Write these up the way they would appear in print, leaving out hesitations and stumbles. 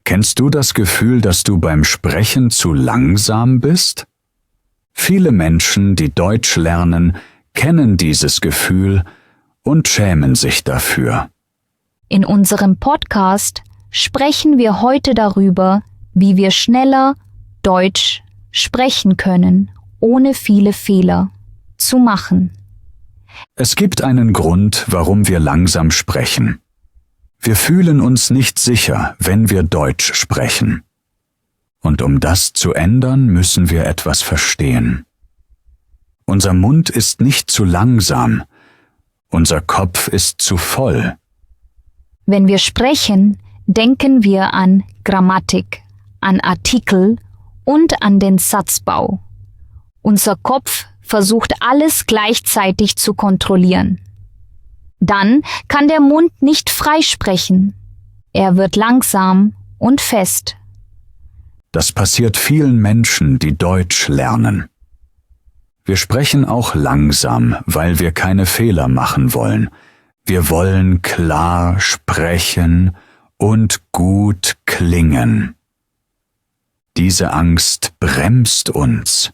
Kennst du das Gefühl, dass du beim Sprechen zu langsam bist? Viele Menschen, die Deutsch lernen, kennen dieses Gefühl und schämen sich dafür. In unserem Podcast sprechen wir heute darüber, wie wir schneller Deutsch sprechen können, ohne viele Fehler zu machen. Es gibt einen Grund, warum wir langsam sprechen. Wir fühlen uns nicht sicher, wenn wir Deutsch sprechen. Und um das zu ändern, müssen wir etwas verstehen. Unser Mund ist nicht zu langsam, unser Kopf ist zu voll. Wenn wir sprechen, denken wir an Grammatik, an Artikel und an den Satzbau. Unser Kopf versucht alles gleichzeitig zu kontrollieren. Dann kann der Mund nicht frei sprechen. Er wird langsam und fest. Das passiert vielen Menschen, die Deutsch lernen. Wir sprechen auch langsam, weil wir keine Fehler machen wollen. Wir wollen klar sprechen und gut klingen. Diese Angst bremst uns.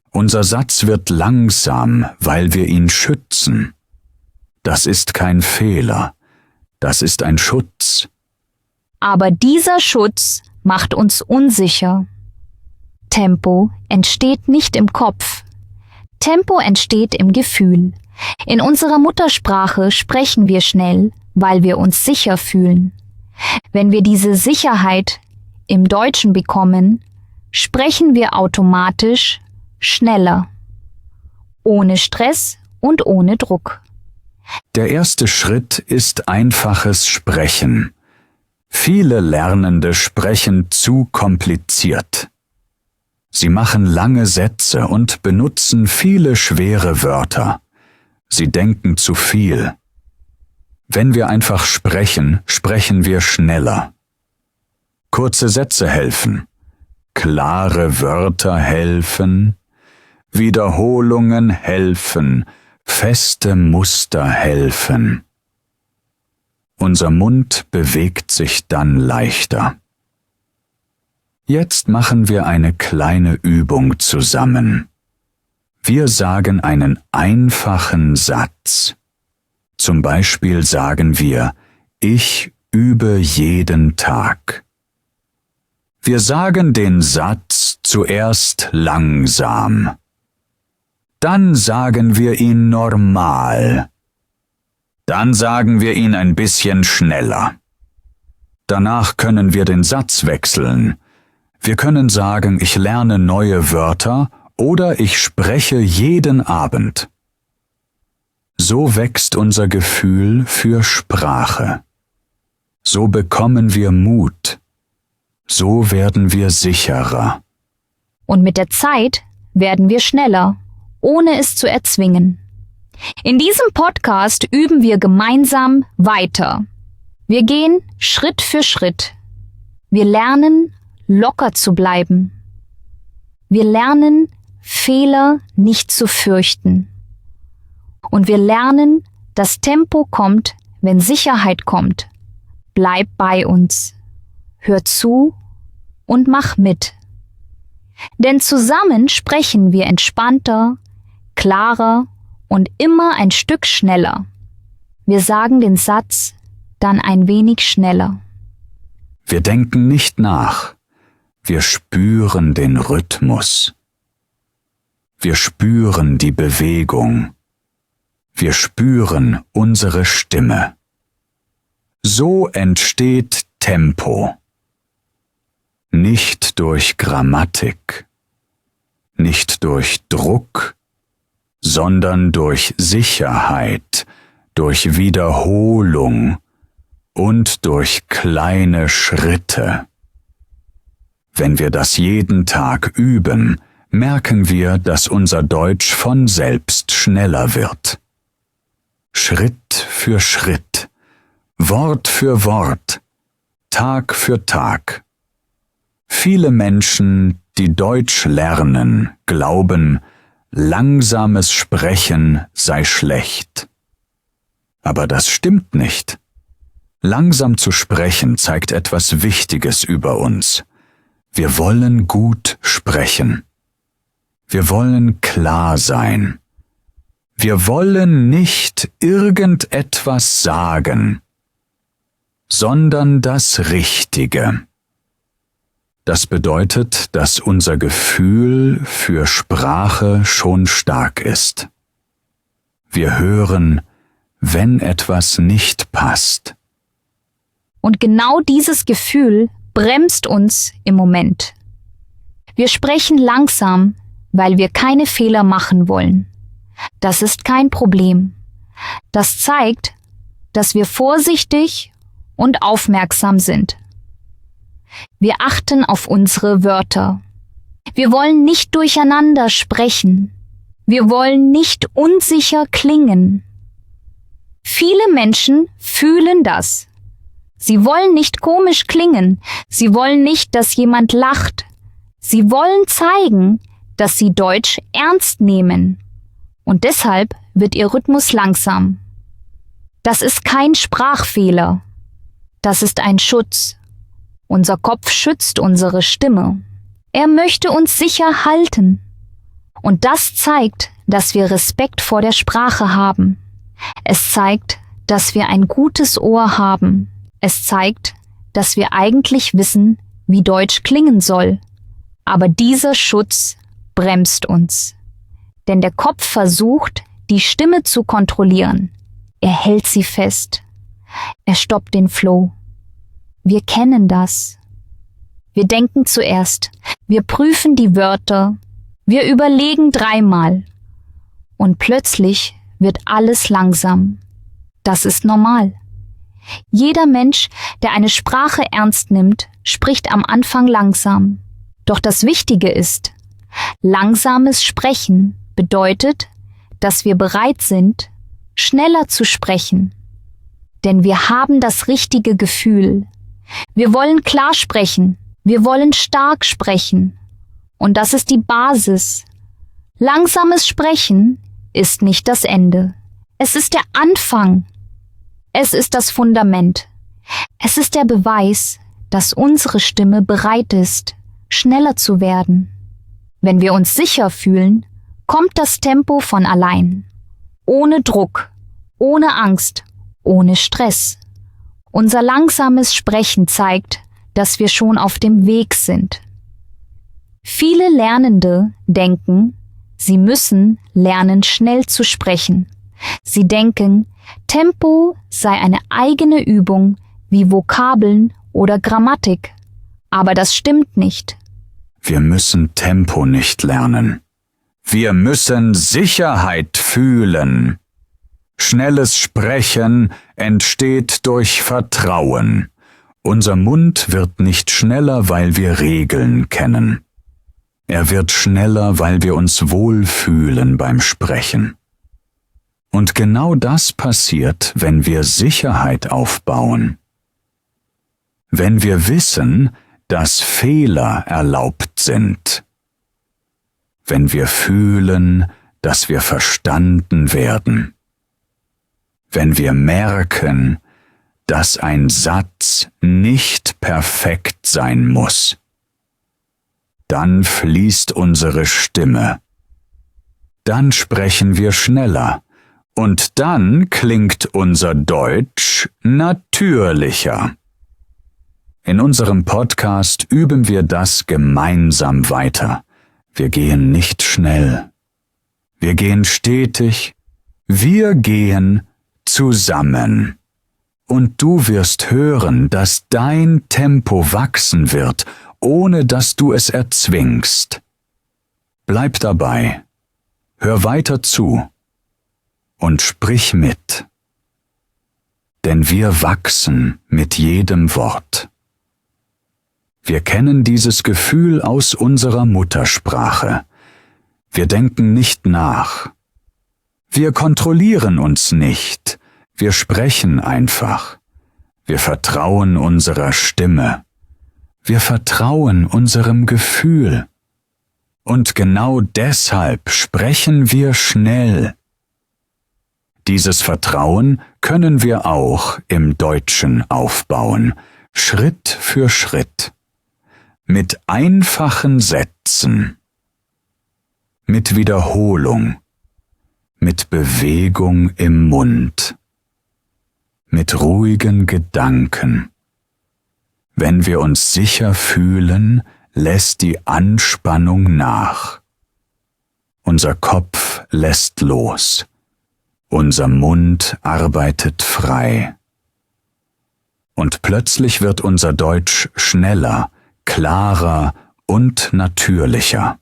Unser Satz wird langsam, weil wir ihn schützen. Das ist kein Fehler, das ist ein Schutz. Aber dieser Schutz macht uns unsicher. Tempo entsteht nicht im Kopf. Tempo entsteht im Gefühl. In unserer Muttersprache sprechen wir schnell, weil wir uns sicher fühlen. Wenn wir diese Sicherheit im Deutschen bekommen, sprechen wir automatisch schneller, ohne Stress und ohne Druck. Der erste Schritt ist einfaches Sprechen. Viele Lernende sprechen zu kompliziert. Sie machen lange Sätze und benutzen viele schwere Wörter. Sie denken zu viel. Wenn wir einfach sprechen, sprechen wir schneller. Kurze Sätze helfen. Klare Wörter helfen. Wiederholungen helfen. Feste Muster helfen. Unser Mund bewegt sich dann leichter. Jetzt machen wir eine kleine Übung zusammen. Wir sagen einen einfachen Satz. Zum Beispiel sagen wir, ich übe jeden Tag. Wir sagen den Satz zuerst langsam. Dann sagen wir ihn normal. Dann sagen wir ihn ein bisschen schneller. Danach können wir den Satz wechseln. Wir können sagen, ich lerne neue Wörter oder ich spreche jeden Abend. So wächst unser Gefühl für Sprache. So bekommen wir Mut. So werden wir sicherer. Und mit der Zeit werden wir schneller, ohne es zu erzwingen. In diesem Podcast üben wir gemeinsam weiter. Wir gehen Schritt für Schritt. Wir lernen, locker zu bleiben. Wir lernen, Fehler nicht zu fürchten. Und wir lernen, dass Tempo kommt, wenn Sicherheit kommt. Bleib bei uns. Hör zu und mach mit. Denn zusammen sprechen wir entspannter, klarer und immer ein Stück schneller. Wir sagen den Satz dann ein wenig schneller. Wir denken nicht nach. Wir spüren den Rhythmus. Wir spüren die Bewegung. Wir spüren unsere Stimme. So entsteht Tempo. Nicht durch Grammatik, nicht durch Druck, sondern durch Sicherheit, durch Wiederholung und durch kleine Schritte. Wenn wir das jeden Tag üben, merken wir, dass unser Deutsch von selbst schneller wird. Schritt für Schritt, Wort für Wort, Tag für Tag. Viele Menschen, die Deutsch lernen, glauben, langsames Sprechen sei schlecht. Aber das stimmt nicht. Langsam zu sprechen zeigt etwas Wichtiges über uns. Wir wollen gut sprechen. Wir wollen klar sein. Wir wollen nicht irgendetwas sagen, sondern das Richtige. Das bedeutet, dass unser Gefühl für Sprache schon stark ist. Wir hören, wenn etwas nicht passt. Und genau dieses Gefühl bremst uns im Moment. Wir sprechen langsam, weil wir keine Fehler machen wollen. Das ist kein Problem. Das zeigt, dass wir vorsichtig und aufmerksam sind. Wir achten auf unsere Wörter. Wir wollen nicht durcheinander sprechen. Wir wollen nicht unsicher klingen. Viele Menschen fühlen das. Sie wollen nicht komisch klingen. Sie wollen nicht, dass jemand lacht. Sie wollen zeigen, dass sie Deutsch ernst nehmen. Und deshalb wird ihr Rhythmus langsam. Das ist kein Sprachfehler. Das ist ein Schutz. Unser Kopf schützt unsere Stimme. Er möchte uns sicher halten. Und das zeigt, dass wir Respekt vor der Sprache haben. Es zeigt, dass wir ein gutes Ohr haben. Es zeigt, dass wir eigentlich wissen, wie Deutsch klingen soll. Aber dieser Schutz bremst uns. Denn der Kopf versucht, die Stimme zu kontrollieren. Er hält sie fest. Er stoppt den Flow. Wir kennen das. Wir denken zuerst. Wir prüfen die Wörter. Wir überlegen 3-mal. Und plötzlich wird alles langsam. Das ist normal. Jeder Mensch, der eine Sprache ernst nimmt, spricht am Anfang langsam. Doch das Wichtige ist, langsames Sprechen bedeutet, dass wir bereit sind, schneller zu sprechen. Denn wir haben das richtige Gefühl. Wir wollen klar sprechen. Wir wollen stark sprechen. Und das ist die Basis. Langsames Sprechen ist nicht das Ende. Es ist der Anfang. Es ist das Fundament. Es ist der Beweis, dass unsere Stimme bereit ist, schneller zu werden. Wenn wir uns sicher fühlen, kommt das Tempo von allein. Ohne Druck, ohne Angst, ohne Stress. Unser langsames Sprechen zeigt, dass wir schon auf dem Weg sind. Viele Lernende denken, sie müssen lernen, schnell zu sprechen. Sie denken, Tempo sei eine eigene Übung wie Vokabeln oder Grammatik. Aber das stimmt nicht. Wir müssen Tempo nicht lernen. Wir müssen Sicherheit fühlen. Schnelles Sprechen entsteht durch Vertrauen. Unser Mund wird nicht schneller, weil wir Regeln kennen. Er wird schneller, weil wir uns wohlfühlen beim Sprechen. Und genau das passiert, wenn wir Sicherheit aufbauen. Wenn wir wissen, dass Fehler erlaubt sind. Wenn wir fühlen, dass wir verstanden werden. Wenn wir merken, dass ein Satz nicht perfekt sein muss. Dann fließt unsere Stimme. Dann sprechen wir schneller. Und dann klingt unser Deutsch natürlicher. In unserem Podcast üben wir das gemeinsam weiter. Wir gehen nicht schnell. Wir gehen stetig. Wir gehen zusammen. Und du wirst hören, dass dein Tempo wachsen wird, ohne dass du es erzwingst. Bleib dabei. Hör weiter zu. Und sprich mit. Denn wir wachsen mit jedem Wort. Wir kennen dieses Gefühl aus unserer Muttersprache. Wir denken nicht nach. Wir kontrollieren uns nicht. Wir sprechen einfach. Wir vertrauen unserer Stimme. Wir vertrauen unserem Gefühl. Und genau deshalb sprechen wir schnell. Dieses Vertrauen können wir auch im Deutschen aufbauen, Schritt für Schritt, mit einfachen Sätzen, mit Wiederholung, mit Bewegung im Mund, mit ruhigen Gedanken. Wenn wir uns sicher fühlen, lässt die Anspannung nach. Unser Kopf lässt los. Unser Mund arbeitet frei. Und plötzlich wird unser Deutsch schneller, klarer und natürlicher.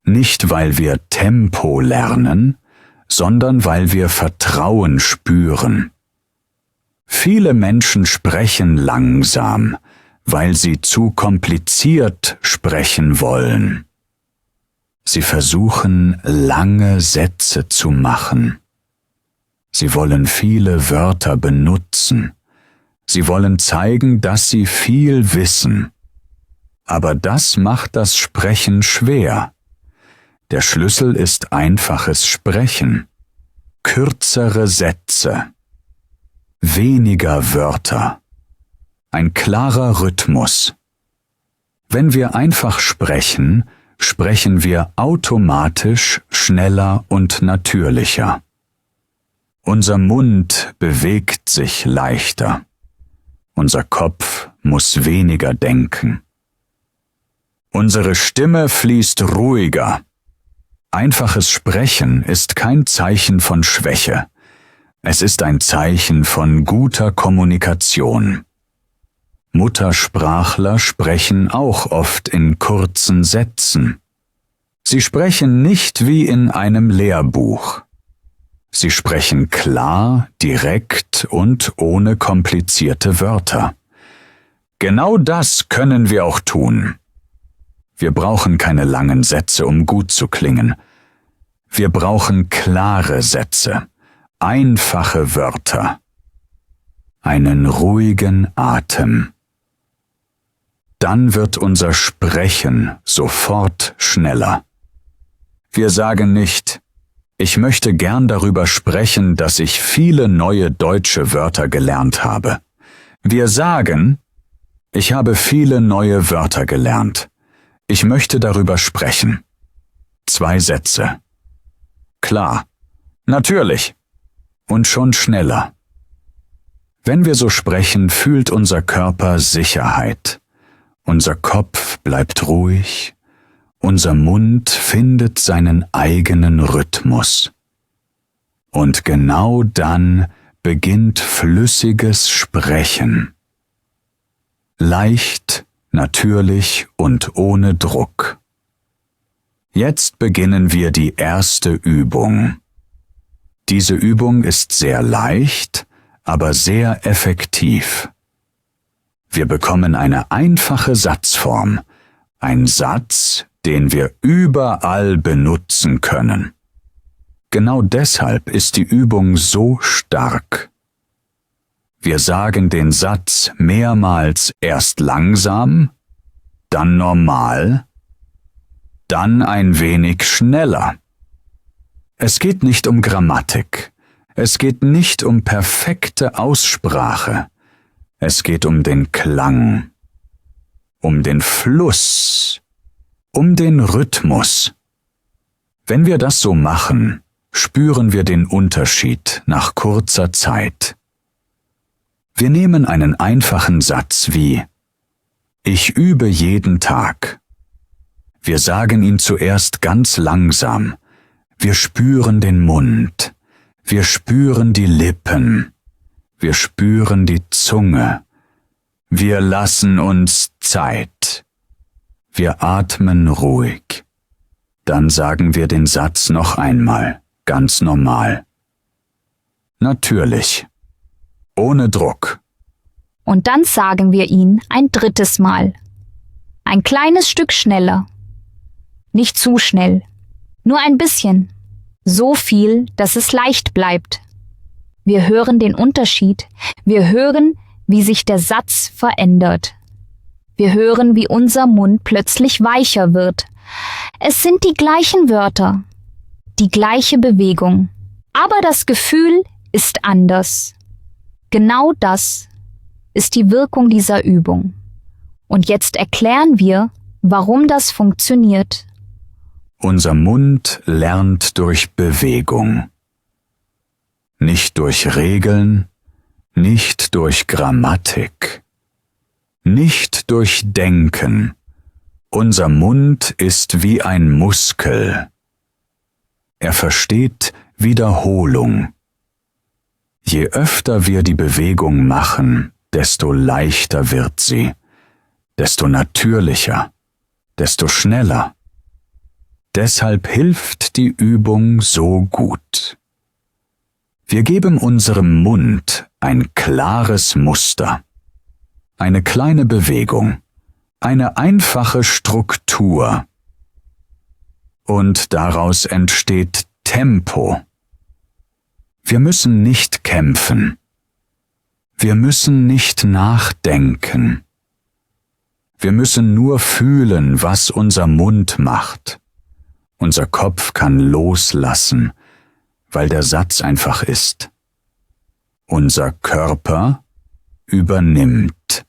Nicht, weil wir Tempo lernen, sondern weil wir Vertrauen spüren. Viele Menschen sprechen langsam, weil sie zu kompliziert sprechen wollen. Sie versuchen, lange Sätze zu machen. Sie wollen viele Wörter benutzen. Sie wollen zeigen, dass sie viel wissen. Aber das macht das Sprechen schwer. Der Schlüssel ist einfaches Sprechen, kürzere Sätze, weniger Wörter, ein klarer Rhythmus. Wenn wir einfach sprechen, sprechen wir automatisch schneller und natürlicher. Unser Mund bewegt sich leichter. Unser Kopf muss weniger denken. Unsere Stimme fließt ruhiger. Einfaches Sprechen ist kein Zeichen von Schwäche. Es ist ein Zeichen von guter Kommunikation. Muttersprachler sprechen auch oft in kurzen Sätzen. Sie sprechen nicht wie in einem Lehrbuch. Sie sprechen klar, direkt und ohne komplizierte Wörter. Genau das können wir auch tun. Wir brauchen keine langen Sätze, um gut zu klingen. Wir brauchen klare Sätze, einfache Wörter, einen ruhigen Atem. Dann wird unser Sprechen sofort schneller. Wir sagen nicht, ich möchte gern darüber sprechen, dass ich viele neue deutsche Wörter gelernt habe. Wir sagen, ich habe viele neue Wörter gelernt. Ich möchte darüber sprechen. 2 Sätze. Klar, natürlich und schon schneller. Wenn wir so sprechen, fühlt unser Körper Sicherheit. Unser Kopf bleibt ruhig, unser Mund findet seinen eigenen Rhythmus. Und genau dann beginnt flüssiges Sprechen. Leicht, natürlich und ohne Druck. Jetzt beginnen wir die erste Übung. Diese Übung ist sehr leicht, aber sehr effektiv. Wir bekommen eine einfache Satzform, ein Satz, den wir überall benutzen können. Genau deshalb ist die Übung so stark. Wir sagen den Satz mehrmals erst langsam, dann normal, dann ein wenig schneller. Es geht nicht um Grammatik, es geht nicht um perfekte Aussprache. Es geht um den Klang, um den Fluss, um den Rhythmus. Wenn wir das so machen, spüren wir den Unterschied nach kurzer Zeit. Wir nehmen einen einfachen Satz wie Ich übe jeden Tag. Wir sagen ihn zuerst ganz langsam. Wir spüren den Mund. Wir spüren die Lippen. Wir spüren die Zunge. Wir lassen uns Zeit. Wir atmen ruhig. Dann sagen wir den Satz noch einmal, ganz normal. Natürlich. Ohne Druck. Und dann sagen wir ihn ein 3. Mal. Ein kleines Stück schneller. Nicht zu schnell. Nur ein bisschen. So viel, dass es leicht bleibt. Wir hören den Unterschied. Wir hören, wie sich der Satz verändert. Wir hören, wie unser Mund plötzlich weicher wird. Es sind die gleichen Wörter, die gleiche Bewegung, Aber das Gefühl ist anders. Genau das ist die Wirkung dieser Übung. Und jetzt erklären wir, warum das funktioniert. Unser Mund lernt durch Bewegung. Nicht durch Regeln, nicht durch Grammatik, nicht durch Denken. Unser Mund ist wie ein Muskel. Er versteht Wiederholung. Je öfter wir die Bewegung machen, desto leichter wird sie, desto natürlicher, desto schneller. Deshalb hilft die Übung so gut. Wir geben unserem Mund ein klares Muster, eine kleine Bewegung, eine einfache Struktur. Und daraus entsteht Tempo. Wir müssen nicht kämpfen. Wir müssen nicht nachdenken. Wir müssen nur fühlen, was unser Mund macht. Unser Kopf kann loslassen, weil der Satz einfach ist. Unser Körper übernimmt.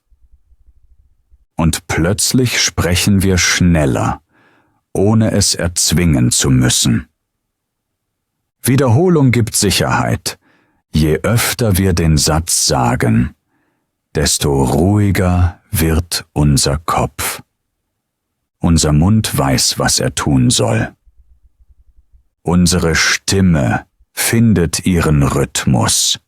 Und plötzlich sprechen wir schneller, ohne es erzwingen zu müssen. Wiederholung gibt Sicherheit. Je öfter wir den Satz sagen, desto ruhiger wird unser Kopf. Unser Mund weiß, was er tun soll. Unsere Stimme findet ihren Rhythmus.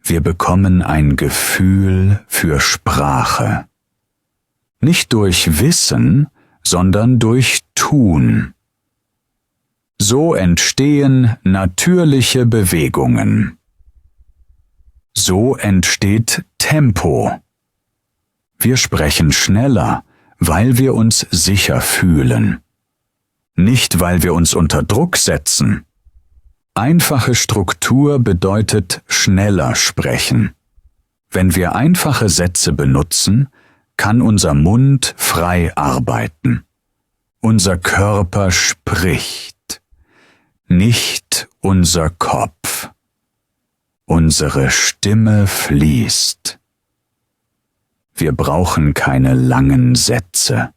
Wir bekommen ein Gefühl für Sprache. Nicht durch Wissen, sondern durch Tun. So entstehen natürliche Bewegungen. So entsteht Tempo. Wir sprechen schneller, weil wir uns sicher fühlen. Nicht, weil wir uns unter Druck setzen. Einfache Struktur bedeutet schneller sprechen. Wenn wir einfache Sätze benutzen, kann unser Mund frei arbeiten. Unser Körper spricht, nicht unser Kopf. Unsere Stimme fließt. Wir brauchen keine langen Sätze.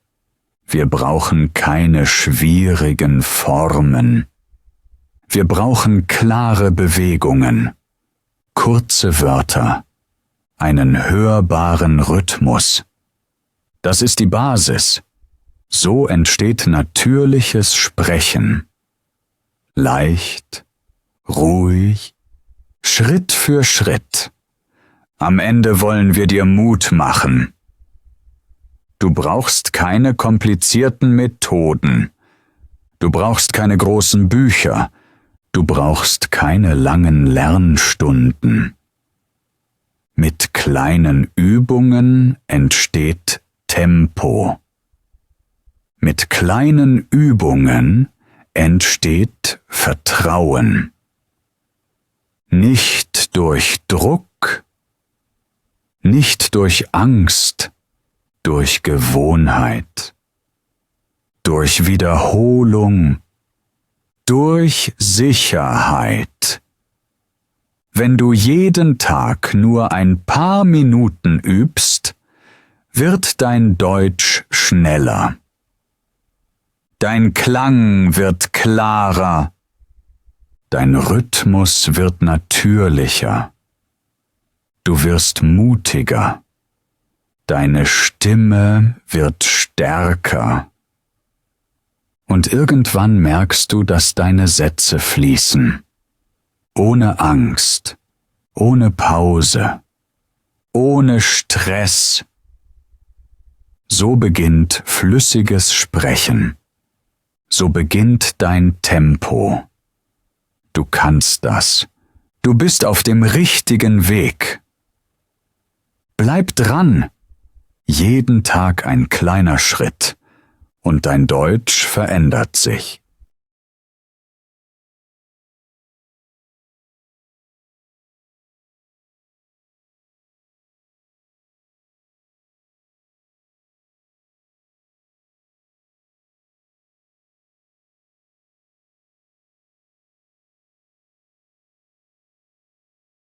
Wir brauchen keine schwierigen Formen. Wir brauchen klare Bewegungen, kurze Wörter, einen hörbaren Rhythmus. Das ist die Basis. So entsteht natürliches Sprechen. Leicht, ruhig, Schritt für Schritt. Am Ende wollen wir dir Mut machen. Du brauchst keine komplizierten Methoden. Du brauchst keine großen Bücher. Du brauchst keine langen Lernstunden. Mit kleinen Übungen entsteht Tempo. Mit kleinen Übungen entsteht Vertrauen. Nicht durch Druck, nicht durch Angst, durch Gewohnheit, durch Wiederholung, durch Sicherheit. Wenn du jeden Tag nur ein paar Minuten übst, wird dein Deutsch schneller. Dein Klang wird klarer. Dein Rhythmus wird natürlicher. Du wirst mutiger. Deine Stimme wird stärker. Und irgendwann merkst du, dass deine Sätze fließen. Ohne Angst, ohne Pause, ohne Stress. So beginnt flüssiges Sprechen. So beginnt dein Tempo. Du kannst das. Du bist auf dem richtigen Weg. Bleib dran. Jeden Tag ein kleiner Schritt. Und dein Deutsch verändert sich.